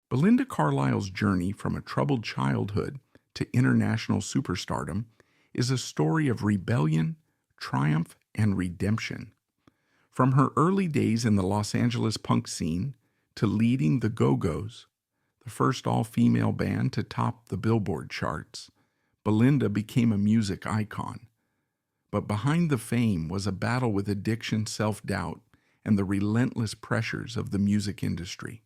Belinda Carlisle's journey from a troubled childhood to international superstardom is a story of rebellion, triumph, and redemption. From her early days in the Los Angeles punk scene to leading the Go-Go's, the first all-female band to top the Billboard charts, Belinda became a music icon. But behind the fame was a battle with addiction, self-doubt, and the relentless pressures of the music industry.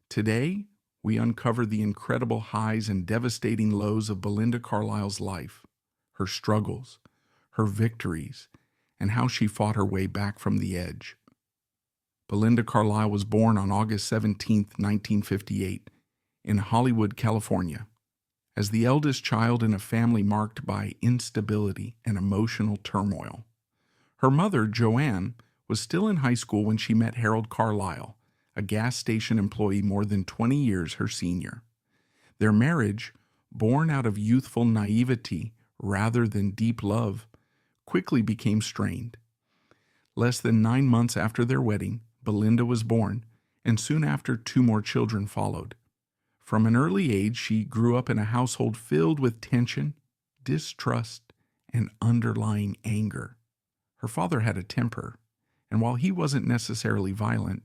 Today, we uncover the incredible highs and devastating lows of Belinda Carlisle's life, her struggles, her victories, and how she fought her way back from the edge. Belinda Carlisle was born on August 17, 1958, in Hollywood, California. As the eldest child in a family marked by instability and emotional turmoil. Her mother, Joanne, was still in high school when she met Harold Carlisle, a gas station employee more than 20 years her senior. Their marriage, born out of youthful naivety rather than deep love, quickly became strained. Less than 9 months after their wedding, Belinda was born, and soon after 2 more children followed. From an early age, she grew up in a household filled with tension, distrust, and underlying anger. Her father had a temper, and while he wasn't necessarily violent,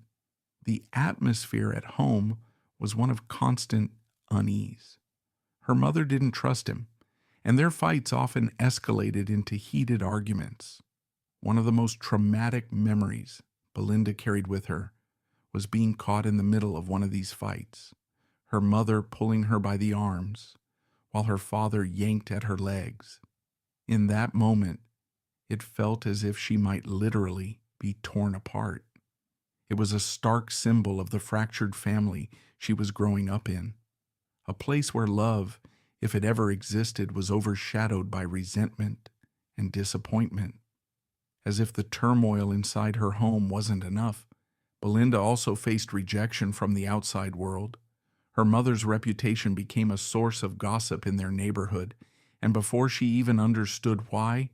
the atmosphere at home was one of constant unease. Her mother didn't trust him, and their fights often escalated into heated arguments. One of the most traumatic memories Belinda carried with her was being caught in the middle of one of these fights, her mother pulling her by the arms, while her father yanked at her legs. In that moment, it felt as if she might literally be torn apart. It was a stark symbol of the fractured family she was growing up in, a place where love, if it ever existed, was overshadowed by resentment and disappointment. As if the turmoil inside her home wasn't enough, Belinda also faced rejection from the outside world. Her mother's reputation became a source of gossip in their neighborhood, and before she even understood why,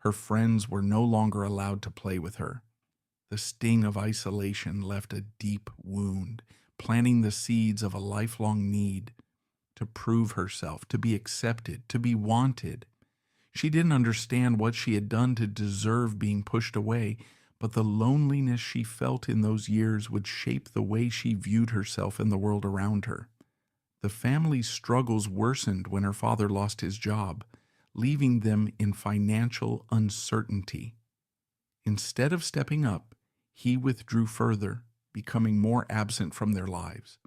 her friends were no longer allowed to play with her. The sting of isolation left a deep wound, planting the seeds of a lifelong need to prove herself, to be accepted, to be wanted. She didn't understand what she had done to deserve being pushed away, but the loneliness she felt in those years would shape the way she viewed herself and the world around her. The family's struggles worsened when her father lost his job, leaving them in financial uncertainty. Instead of stepping up, he withdrew further, becoming more absent from their lives.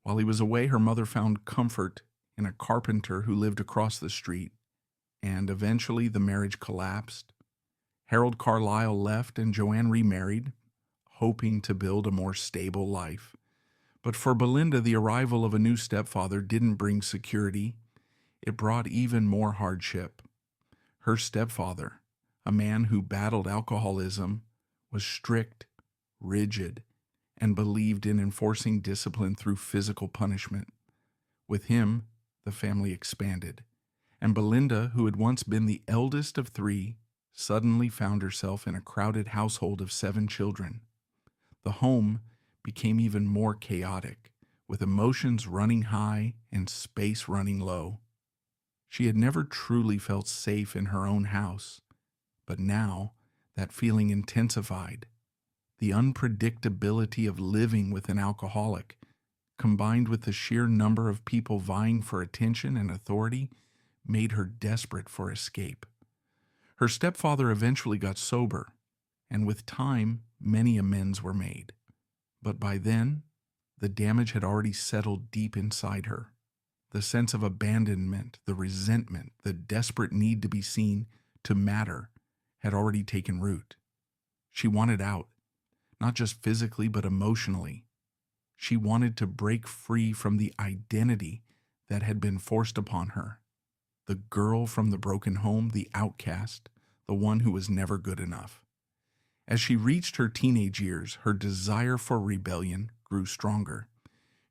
While he was away, her mother found comfort in a carpenter who lived across the street, and eventually the marriage collapsed. Harold Carlisle left and Joanne remarried, hoping to build a more stable life. But for Belinda, the arrival of a new stepfather didn't bring security. It brought even more hardship. Her stepfather, a man who battled alcoholism, was strict, rigid, and believed in enforcing discipline through physical punishment. With him, the family expanded, and Belinda, who had once been the eldest of 3, suddenly found herself in a crowded household of 7 children. The home became even more chaotic, with emotions running high and space running low. She had never truly felt safe in her own house, but now that feeling intensified. The unpredictability of living with an alcoholic, combined with the sheer number of people vying for attention and authority, made her desperate for escape. Her stepfather eventually got sober, and with time, many amends were made. But by then, the damage had already settled deep inside her. The sense of abandonment, the resentment, the desperate need to be seen, to matter, had already taken root. She wanted out, not just physically but emotionally. She wanted to break free from the identity that had been forced upon her. The girl from the broken home, the outcast, the one who was never good enough. As she reached her teenage years, her desire for rebellion grew stronger.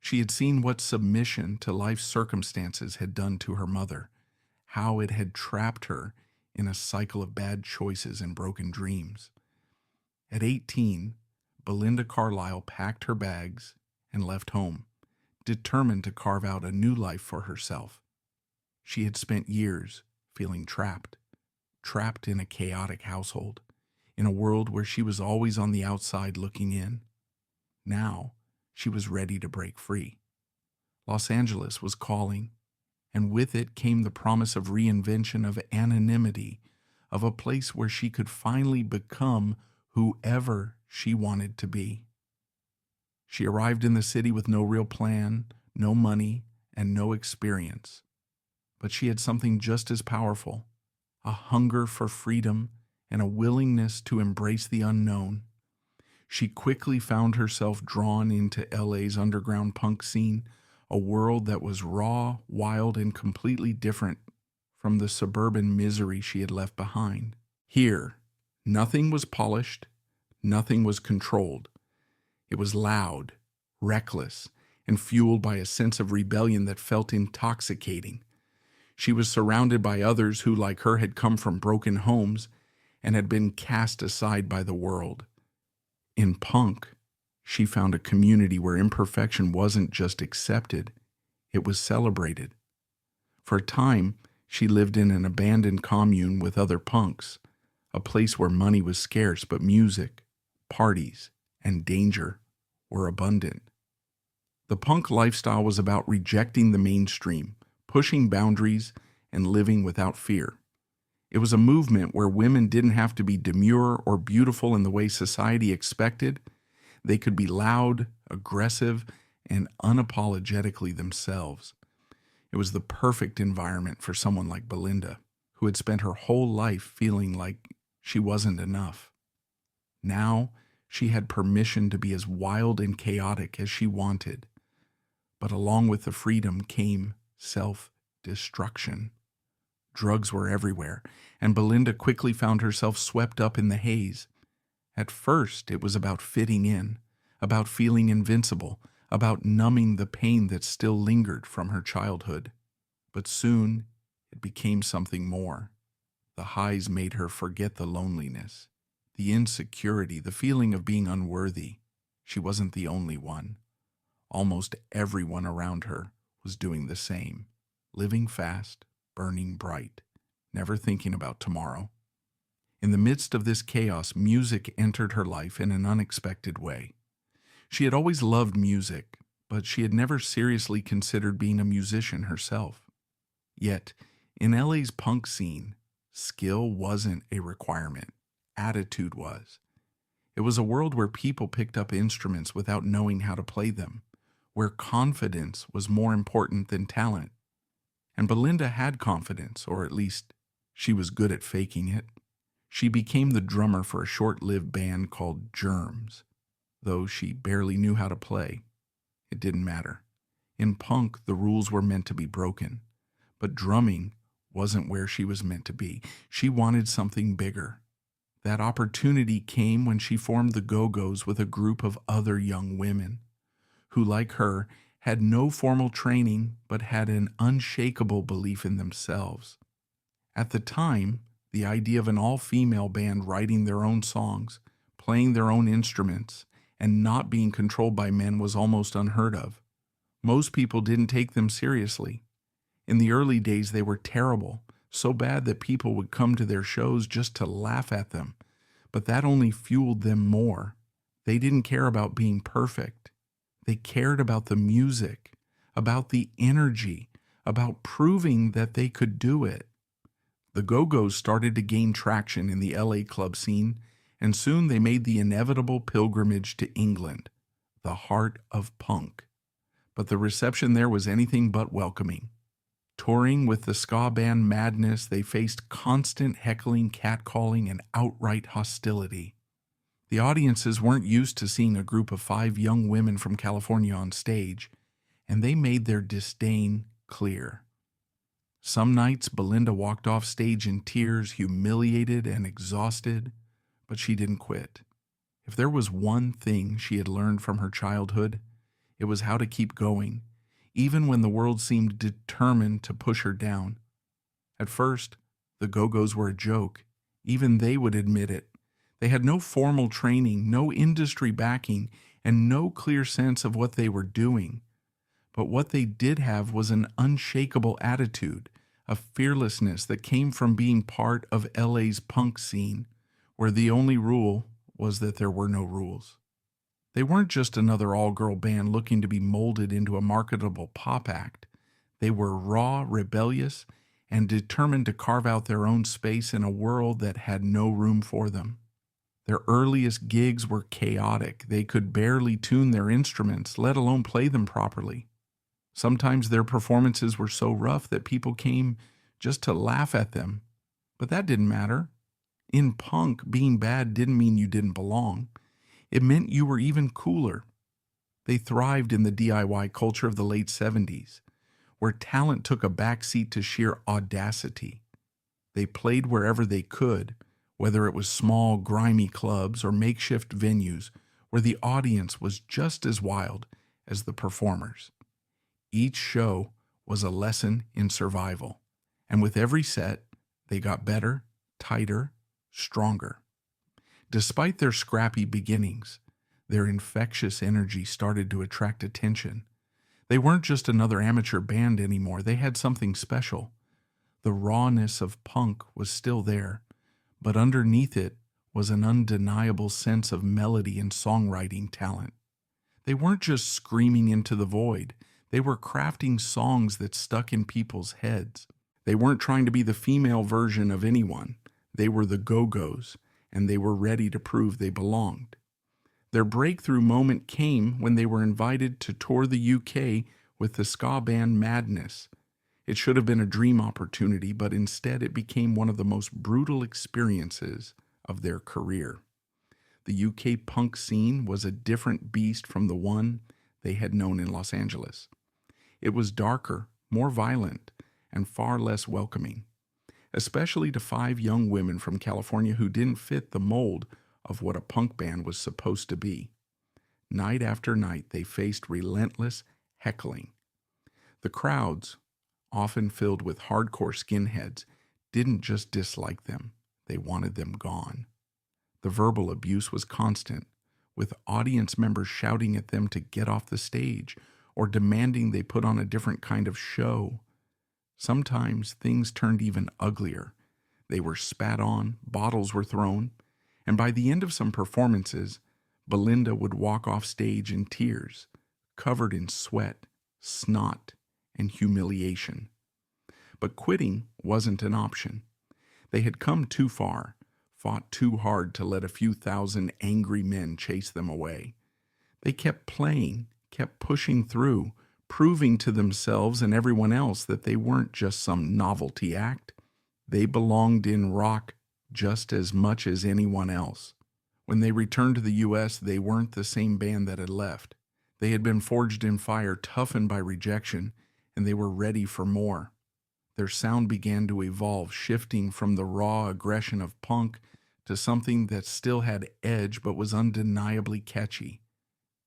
She had seen what submission to life's circumstances had done to her mother, how it had trapped her in a cycle of bad choices and broken dreams. At 18, Belinda Carlisle packed her bags and left home, determined to carve out a new life for herself. She had spent years feeling trapped in a chaotic household, in a world where she was always on the outside looking in. Now, she was ready to break free. Los Angeles was calling, and with it came the promise of reinvention, of anonymity, of a place where she could finally become whoever she wanted to be. She arrived in the city with no real plan, no money, and no experience. But she had something just as powerful, a hunger for freedom and a willingness to embrace the unknown. She quickly found herself drawn into LA's underground punk scene, a world that was raw, wild, and completely different from the suburban misery she had left behind. Here, nothing was polished, nothing was controlled. It was loud, reckless, and fueled by a sense of rebellion that felt intoxicating. She was surrounded by others who, like her, had come from broken homes and had been cast aside by the world. In punk, she found a community where imperfection wasn't just accepted, it was celebrated. For a time, she lived in an abandoned commune with other punks, a place where money was scarce, but music, parties, and danger were abundant. The punk lifestyle was about rejecting the mainstream, pushing boundaries, and living without fear. It was a movement where women didn't have to be demure or beautiful in the way society expected. They could be loud, aggressive, and unapologetically themselves. It was the perfect environment for someone like Belinda, who had spent her whole life feeling like she wasn't enough. Now, she had permission to be as wild and chaotic as she wanted. But along with the freedom came self-destruction. Drugs were everywhere, and Belinda quickly found herself swept up in the haze. At first, it was about fitting in, about feeling invincible, about numbing the pain that still lingered from her childhood. But soon, it became something more. The highs made her forget the loneliness, the insecurity, the feeling of being unworthy. She wasn't the only one. Almost everyone around her was doing the same, living fast, burning bright, never thinking about tomorrow. In the midst of this chaos, music entered her life in an unexpected way. She had always loved music, but she had never seriously considered being a musician herself. Yet, in LA's punk scene, skill wasn't a requirement. Attitude was. It was a world where people picked up instruments without knowing how to play them, where confidence was more important than talent. And Belinda had confidence, or at least she was good at faking it. She became the drummer for a short-lived band called Germs. Though she barely knew how to play, it didn't matter. In punk, the rules were meant to be broken. But drumming wasn't where she was meant to be. She wanted something bigger. That opportunity came when she formed the Go-Go's with a group of other young women who, like her, had no formal training but had an unshakable belief in themselves. At the time, the idea of an all-female band writing their own songs, playing their own instruments, and not being controlled by men was almost unheard of. Most people didn't take them seriously. In the early days, they were terrible, so bad that people would come to their shows just to laugh at them. But that only fueled them more. They didn't care about being perfect. They cared about the music, about the energy, about proving that they could do it. The Go-Go's started to gain traction in the LA club scene, and soon they made the inevitable pilgrimage to England, the heart of punk. But the reception there was anything but welcoming. Touring with the ska band Madness, they faced constant heckling, catcalling, and outright hostility. The audiences weren't used to seeing a group of 5 young women from California on stage, and they made their disdain clear. Some nights, Belinda walked off stage in tears, humiliated and exhausted, but she didn't quit. If there was one thing she had learned from her childhood, it was how to keep going, even when the world seemed determined to push her down. At first, the Go-Go's were a joke. Even they would admit it. They had no formal training, no industry backing, and no clear sense of what they were doing. But what they did have was an unshakable attitude, a fearlessness that came from being part of LA's punk scene, where the only rule was that there were no rules. They weren't just another all-girl band looking to be molded into a marketable pop act. They were raw, rebellious, and determined to carve out their own space in a world that had no room for them. Their earliest gigs were chaotic. They could barely tune their instruments, let alone play them properly. Sometimes their performances were so rough that people came just to laugh at them. But that didn't matter. In punk, being bad didn't mean you didn't belong. It meant you were even cooler. They thrived in the DIY culture of the late 70s, where talent took a backseat to sheer audacity. They played wherever they could, whether it was small, grimy clubs or makeshift venues where the audience was just as wild as the performers. Each show was a lesson in survival, and with every set, they got better, tighter, stronger. Despite their scrappy beginnings, their infectious energy started to attract attention. They weren't just another amateur band anymore. They had something special. The rawness of punk was still there, but underneath it was an undeniable sense of melody and songwriting talent. They weren't just screaming into the void. They were crafting songs that stuck in people's heads. They weren't trying to be the female version of anyone. They were the Go-Go's, and they were ready to prove they belonged. Their breakthrough moment came when they were invited to tour the UK with the ska band Madness. It should have been a dream opportunity, but instead it became one of the most brutal experiences of their career. The UK punk scene was a different beast from the one they had known in Los Angeles. It was darker, more violent, and far less welcoming, especially to 5 young women from California who didn't fit the mold of what a punk band was supposed to be. Night after night, they faced relentless heckling. The crowds, often filled with hardcore skinheads, didn't just dislike them, they wanted them gone. The verbal abuse was constant, with audience members shouting at them to get off the stage or demanding they put on a different kind of show. Sometimes things turned even uglier. They were spat on, bottles were thrown, and by the end of some performances, Belinda would walk off stage in tears, covered in sweat, snot, and humiliation. But quitting wasn't an option. They had come too far, fought too hard to let a few thousand angry men chase them away. They kept playing, kept pushing through, proving to themselves and everyone else that they weren't just some novelty act. They belonged in rock just as much as anyone else. When they returned to the U.S., they weren't the same band that had left. They had been forged in fire, toughened by rejection, and they were ready for more. Their sound began to evolve, shifting from the raw aggression of punk to something that still had edge but was undeniably catchy.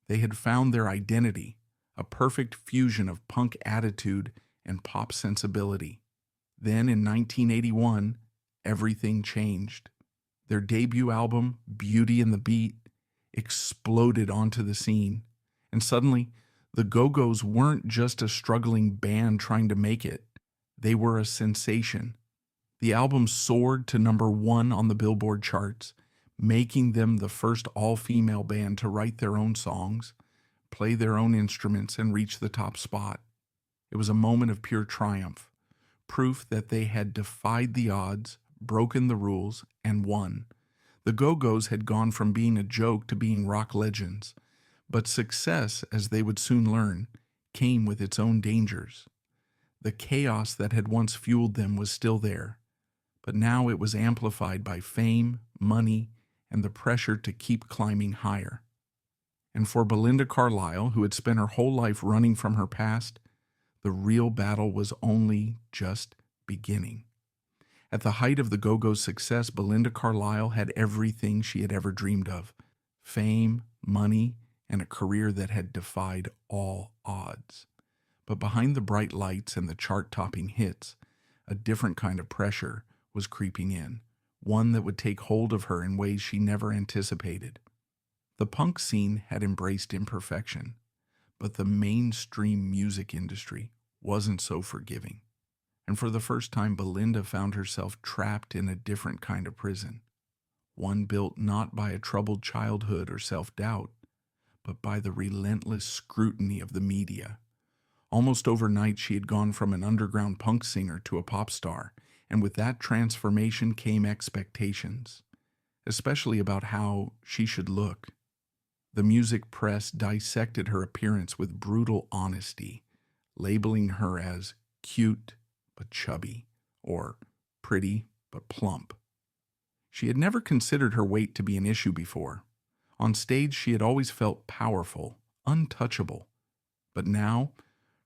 They had found their identity, a perfect fusion of punk attitude and pop sensibility. Then in 1981, everything changed. Their debut album, Beauty and the Beat, exploded onto the scene. And suddenly, the Go-Go's weren't just a struggling band trying to make it. They were a sensation. The album soared to #1 on the Billboard charts, making them the first all-female band to write their own songs, play their own instruments, and reach the top spot. It was a moment of pure triumph, proof that they had defied the odds, broken the rules, and won. The Go-Go's had gone from being a joke to being rock legends, but success, as they would soon learn, came with its own dangers. The chaos that had once fueled them was still there, but now it was amplified by fame, money, and the pressure to keep climbing higher. And for Belinda Carlisle, who had spent her whole life running from her past, the real battle was only just beginning. At the height of the Go-Go's success, Belinda Carlisle had everything she had ever dreamed of: fame, money, and a career that had defied all odds. But behind the bright lights and the chart-topping hits, a different kind of pressure was creeping in, one that would take hold of her in ways she never anticipated. The punk scene had embraced imperfection, But the mainstream music industry wasn't so forgiving. And for the first time, Belinda found herself trapped in a different kind of prison, one built not by a troubled childhood or self-doubt, but by the relentless scrutiny of the media. Almost overnight, she had gone from an underground punk singer to a pop star, and with that transformation came expectations, especially about how she should look. The music press dissected her appearance with brutal honesty, labeling her as cute but chubby, or pretty but plump. She had never considered her weight to be an issue before. On stage, she had always felt powerful, untouchable. But now,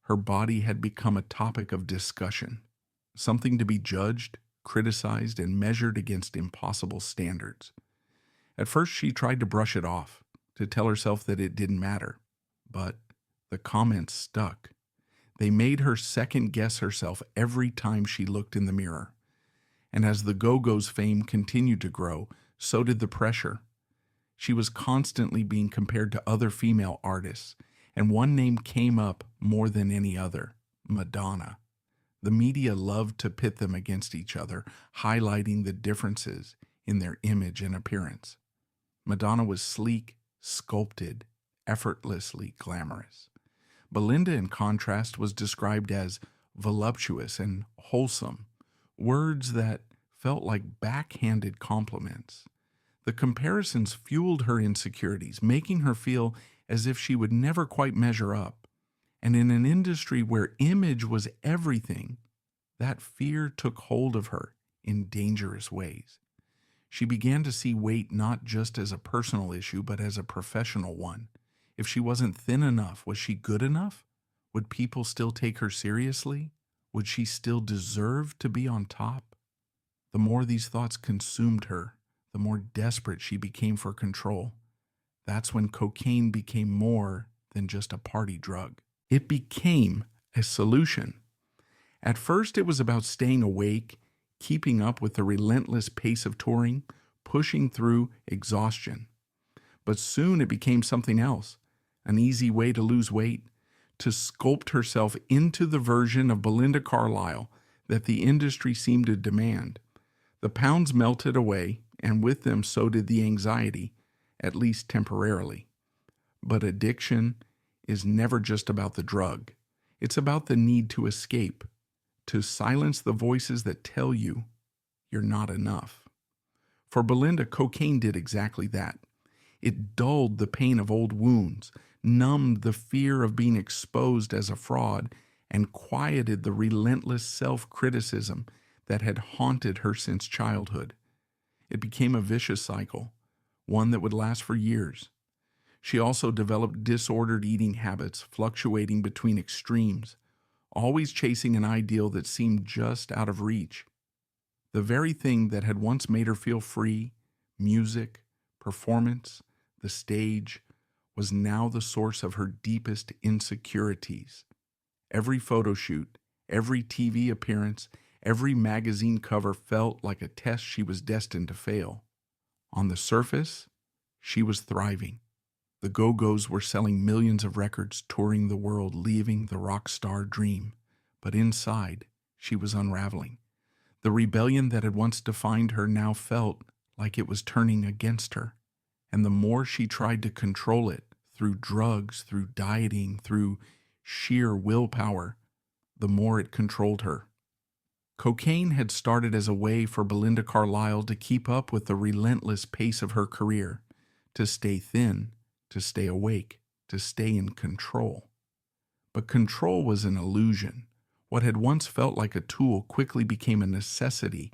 her body had become a topic of discussion, something to be judged, criticized, and measured against impossible standards. At first, she tried to brush it off, to tell herself that it didn't matter. But the comments stuck. They made her second-guess herself every time she looked in the mirror. And as the Go-Go's fame continued to grow, so did the pressure. She was constantly being compared to other female artists, and one name came up more than any other: Madonna. The media loved to pit them against each other, highlighting the differences in their image and appearance. Madonna was sleek, sculpted, effortlessly glamorous. Belinda, in contrast, was described as voluptuous and wholesome, words that felt like backhanded compliments. The comparisons fueled her insecurities, making her feel as if she would never quite measure up. And in an industry where image was everything, that fear took hold of her in dangerous ways. She began to see weight not just as a personal issue, but as a professional one. If she wasn't thin enough, was she good enough? Would people still take her seriously? Would she still deserve to be on top? The more these thoughts consumed her, the more desperate she became for control. That's when cocaine became more than just a party drug. It became a solution. At first, it was about staying awake, keeping up with the relentless pace of touring, pushing through exhaustion. But soon it became something else, an easy way to lose weight, to sculpt herself into the version of Belinda Carlisle that the industry seemed to demand. The pounds melted away, and with them so did the anxiety, at least temporarily. But addiction is never just about the drug. It's about the need to escape, to silence the voices that tell you you're not enough. For Belinda, cocaine did exactly that. It dulled the pain of old wounds, numbed the fear of being exposed as a fraud, and quieted the relentless self-criticism that had haunted her since childhood. It became a vicious cycle, one that would last for years. She also developed disordered eating habits, fluctuating between extremes, always chasing an ideal that seemed just out of reach. The very thing that had once made her feel free, music, performance, the stage, was now the source of her deepest insecurities. Every photo shoot, every TV appearance, every magazine cover felt like a test she was destined to fail. On the surface, she was thriving. The Go-Go's were selling millions of records, touring the world, leaving the rock star dream. But inside, she was unraveling. The rebellion that had once defined her now felt like it was turning against her. And the more she tried to control it, through drugs, through dieting, through sheer willpower, the more it controlled her. Cocaine had started as a way for Belinda Carlisle to keep up with the relentless pace of her career, to stay thin, to stay awake, to stay in control. But control was an illusion. What had once felt like a tool quickly became a necessity,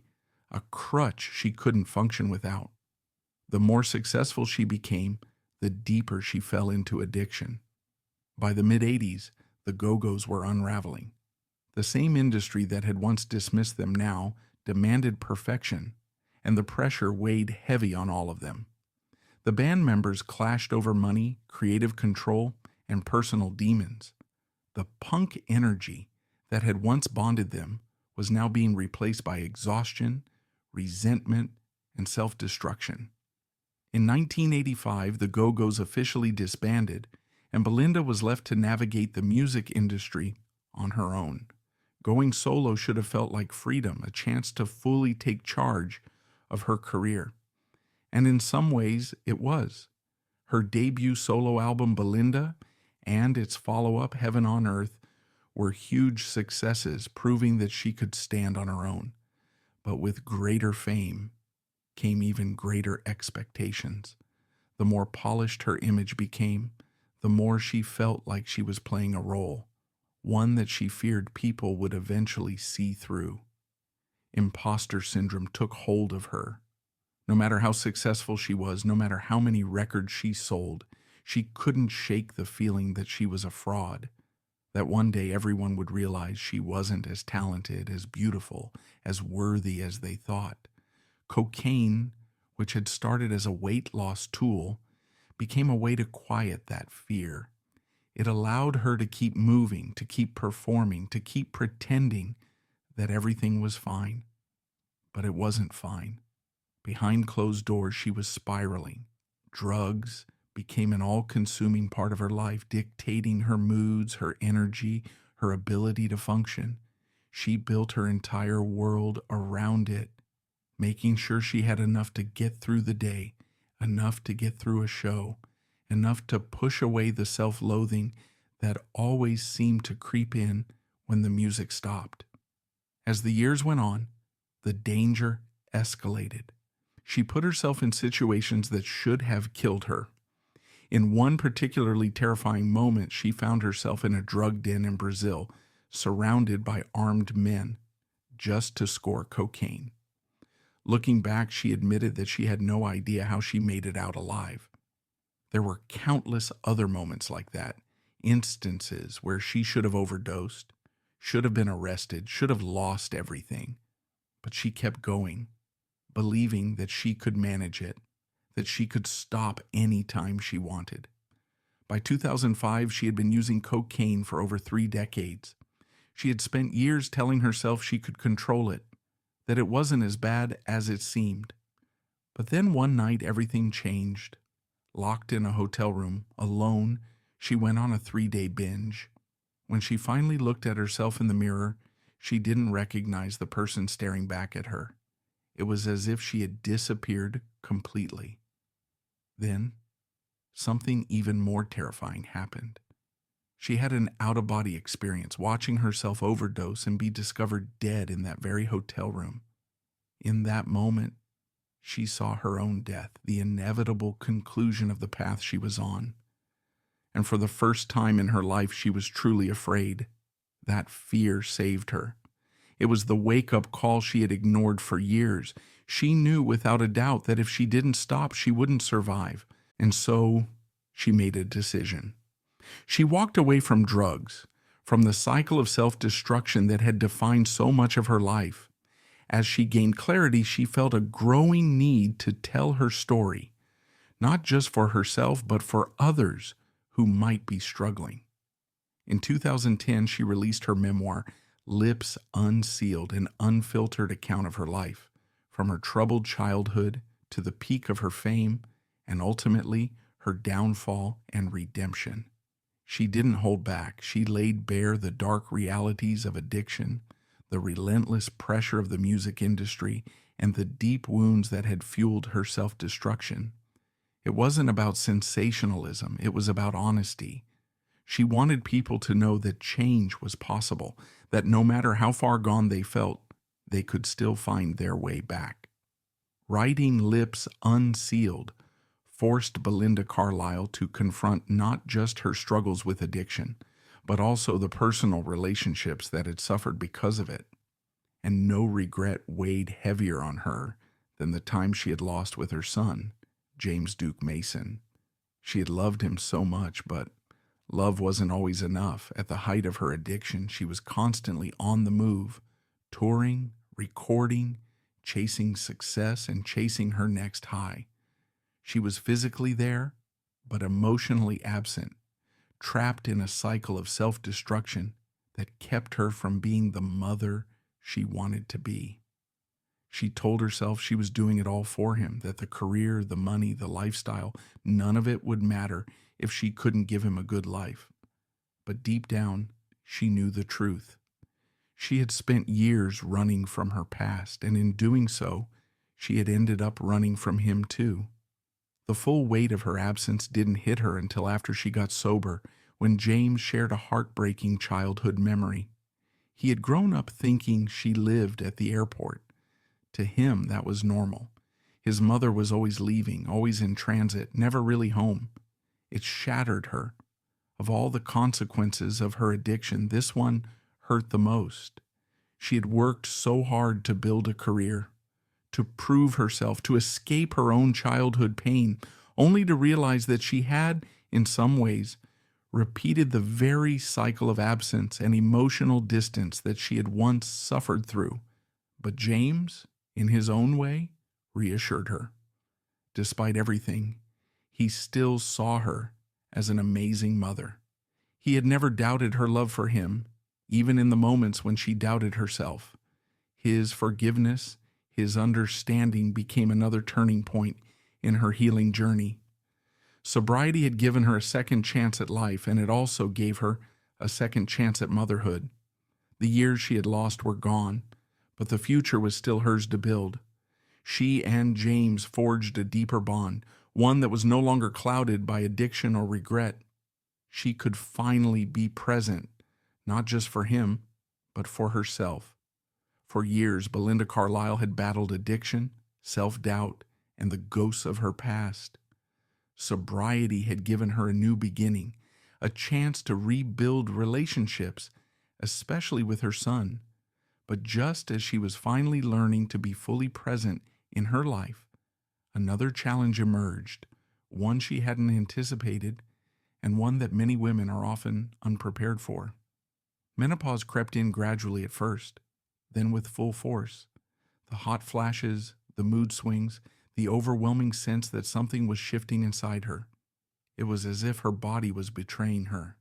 a crutch she couldn't function without. The more successful she became, the deeper she fell into addiction. By the mid-'80s, the Go-Go's were unraveling. The same industry that had once dismissed them now demanded perfection, and the pressure weighed heavy on all of them. The band members clashed over money, creative control, and personal demons. The punk energy that had once bonded them was now being replaced by exhaustion, resentment, and self-destruction. In 1985, the Go-Go's officially disbanded, and Belinda was left to navigate the music industry on her own. Going solo should have felt like freedom, a chance to fully take charge of her career. And in some ways, it was. Her debut solo album, Belinda, and its follow-up, Heaven on Earth, were huge successes, proving that she could stand on her own. But with greater fame came even greater expectations. The more polished her image became, the more she felt like she was playing a role, one that she feared people would eventually see through. Imposter syndrome took hold of her. No matter how successful she was, no matter how many records she sold, she couldn't shake the feeling that she was a fraud, that one day everyone would realize she wasn't as talented, as beautiful, as worthy as they thought. Cocaine, which had started as a weight loss tool, became a way to quiet that fear. It allowed her to keep moving, to keep performing, to keep pretending that everything was fine. But it wasn't fine. Behind closed doors, she was spiraling. Drugs became an all-consuming part of her life, dictating her moods, her energy, her ability to function. She built her entire world around it, making sure she had enough to get through the day, enough to get through a show, enough to push away the self-loathing that always seemed to creep in when the music stopped. As the years went on, the danger escalated. She put herself in situations that should have killed her. In one particularly terrifying moment, she found herself in a drug den in Brazil, surrounded by armed men, just to score cocaine. Looking back, she admitted that she had no idea how she made it out alive. There were countless other moments like that, instances where she should have overdosed, should have been arrested, should have lost everything. But she kept going, believing that she could manage it, that she could stop any time she wanted. By 2005, she had been using cocaine for over 3 decades. She had spent years telling herself she could control it, that it wasn't as bad as it seemed. But then one night, everything changed. Locked in a hotel room, alone, she went on a 3-day binge. When she finally looked at herself in the mirror, she didn't recognize the person staring back at her. It was as if she had disappeared completely. Then, something even more terrifying happened. She had an out-of-body experience, watching herself overdose and be discovered dead in that very hotel room. In that moment, she saw her own death, the inevitable conclusion of the path she was on. And for the first time in her life, she was truly afraid. That fear saved her. It was the wake-up call she had ignored for years. She knew without a doubt that if she didn't stop, she wouldn't survive. And so she made a decision. She walked away from drugs, from the cycle of self-destruction that had defined so much of her life. As she gained clarity, she felt a growing need to tell her story, not just for herself, but for others who might be struggling. In 2010, she released her memoir, Lips Unsealed, an unfiltered account of her life, from her troubled childhood to the peak of her fame, and ultimately her downfall and redemption. She didn't hold back. She laid bare the dark realities of addiction, the relentless pressure of the music industry, and the deep wounds that had fueled her self-destruction. It wasn't about sensationalism. It was about honesty. She wanted people to know that change was possible, that no matter how far gone they felt, they could still find their way back. Writing Lips Unsealed forced Belinda Carlisle to confront not just her struggles with addiction, but also the personal relationships that had suffered because of it. And no regret weighed heavier on her than the time she had lost with her son, James Duke Mason. She had loved him so much, but love wasn't always enough. At the height of her addiction, she was constantly on the move, touring, recording, chasing success, and chasing her next high. She was physically there, but emotionally absent, trapped in a cycle of self-destruction that kept her from being the mother she wanted to be. She told herself she was doing it all for him, that the career, the money, the lifestyle, none of it would matter if she couldn't give him a good life. But deep down, she knew the truth. She had spent years running from her past, and in doing so, she had ended up running from him too. The full weight of her absence didn't hit her until after she got sober, when James shared a heartbreaking childhood memory. He had grown up thinking she lived at the airport. To him, that was normal. His mother was always leaving, always in transit, never really home. It shattered her. Of all the consequences of her addiction, this one hurt the most. She had worked so hard to build a career, to prove herself, to escape her own childhood pain, only to realize that she had, in some ways, repeated the very cycle of absence and emotional distance that she had once suffered through. But James, in his own way, reassured her. Despite everything, he still saw her as an amazing mother. He had never doubted her love for him, even in the moments when she doubted herself. His forgiveness, his understanding became another turning point in her healing journey. Sobriety had given her a second chance at life, and it also gave her a second chance at motherhood. The years she had lost were gone, but the future was still hers to build. She and James forged a deeper bond, one that was no longer clouded by addiction or regret. She could finally be present, not just for him, but for herself. For years, Belinda Carlisle had battled addiction, self-doubt, and the ghosts of her past. Sobriety had given her a new beginning, a chance to rebuild relationships, especially with her son. But just as she was finally learning to be fully present in her life, another challenge emerged, one she hadn't anticipated, and one that many women are often unprepared for. Menopause crept in gradually at first, then with full force. The hot flashes, the mood swings, the overwhelming sense that something was shifting inside her. It was as if her body was betraying her.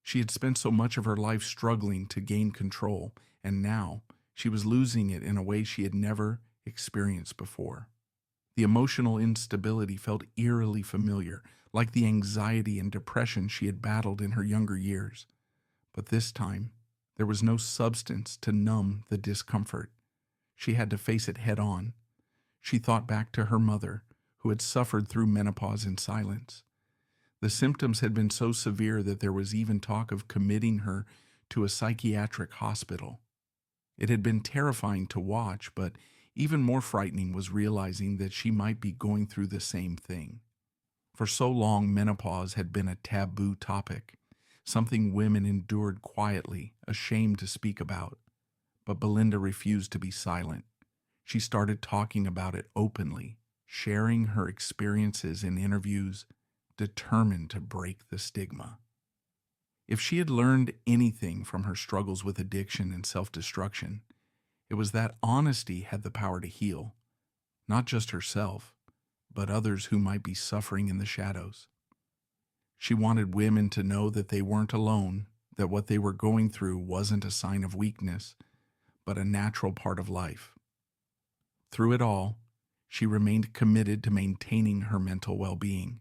She had spent so much of her life struggling to gain control, and now she was losing it in a way she had never experienced before. The emotional instability felt eerily familiar, like the anxiety and depression she had battled in her younger years. But this time, there was no substance to numb the discomfort. She had to face it head on. She thought back to her mother, who had suffered through menopause in silence. The symptoms had been so severe that there was even talk of committing her to a psychiatric hospital. It had been terrifying to watch, but even more frightening was realizing that she might be going through the same thing. For so long, menopause had been a taboo topic, something women endured quietly, ashamed to speak about. But Belinda refused to be silent. She started talking about it openly, sharing her experiences in interviews, determined to break the stigma. If she had learned anything from her struggles with addiction and self-destruction, it was that honesty had the power to heal, not just herself, but others who might be suffering in the shadows. She wanted women to know that they weren't alone, that what they were going through wasn't a sign of weakness, but a natural part of life. Through it all, she remained committed to maintaining her mental well-being.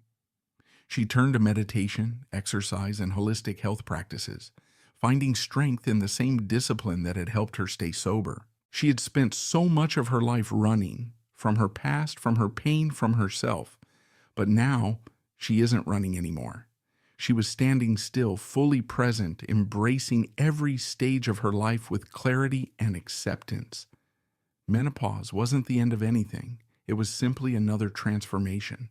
She turned to meditation, exercise, and holistic health practices, finding strength in the same discipline that had helped her stay sober. She had spent so much of her life running, from her past, from her pain, from herself. But now, she isn't running anymore. She was standing still, fully present, embracing every stage of her life with clarity and acceptance. Menopause wasn't the end of anything. It was simply another transformation.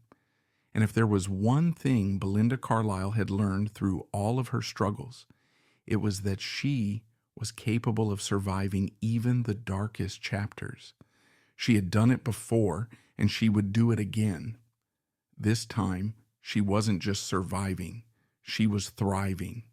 And if there was one thing Belinda Carlisle had learned through all of her struggles, it was that she was capable of surviving even the darkest chapters. She had done it before, and she would do it again. This time, she wasn't just surviving, she was thriving.